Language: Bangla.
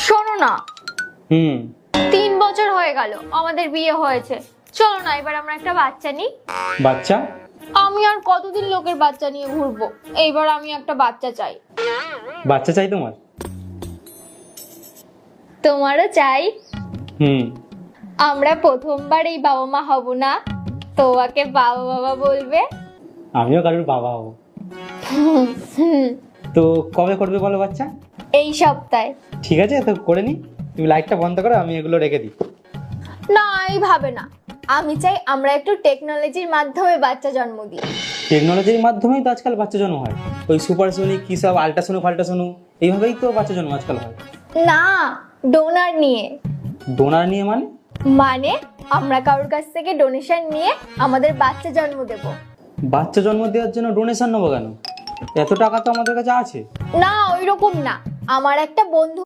শোনো না, হুম 3 বছর হয়ে গেল আমাদের বিয়ে হয়েছে। চলো না এবার আমরা একটা বাচ্চা নিই। বাচ্চা? আমি আর কতদিন লোকের বাচ্চা নিয়ে ঘুরবো? এইবার আমি একটা বাচ্চা চাই। বাচ্চা চাই তোমার? তোমারও চাই? হুম। আমরা প্রথমবার এই বাবা মা হব না, তোমাকে বাবা বাবা বলবে। আমিও কারোর বাবা হব। তো কবে করবে বলো বাচ্চা? এই সপ্তাহে। ঠিক আছে, তো করে নি। তুমি লাইটটা বন্ধ করো, আমি এগুলো রেখে দিই। না এইভাবে না, আমি চাই আমরা একটু টেকনোলজির মাধ্যমে বাচ্চা জন্ম দিই। টেকনোলজির মাধ্যমেই তো আজকাল বাচ্চা জন্ম হয়। ওই সুপারসোনিক কি সব আল্ট্রাসোনো ফাল্ট্রাসোনো এইভাবেই তো বাচ্চা জন্ম আজকাল হয়। না, ডোনার নিয়ে। ডোনার নিয়ে মানে? মানে আমরা কারোর কাছ থেকে ডোনেশন নিয়ে আমাদের বাচ্চা জন্ম দেব। বাচ্চা জন্ম দেওয়ার জন্য ডোনেশন নেবো কেন? এত টাকা তো আমাদের কাছে আছে। না ওই রকম না, আমার একটা বন্ধু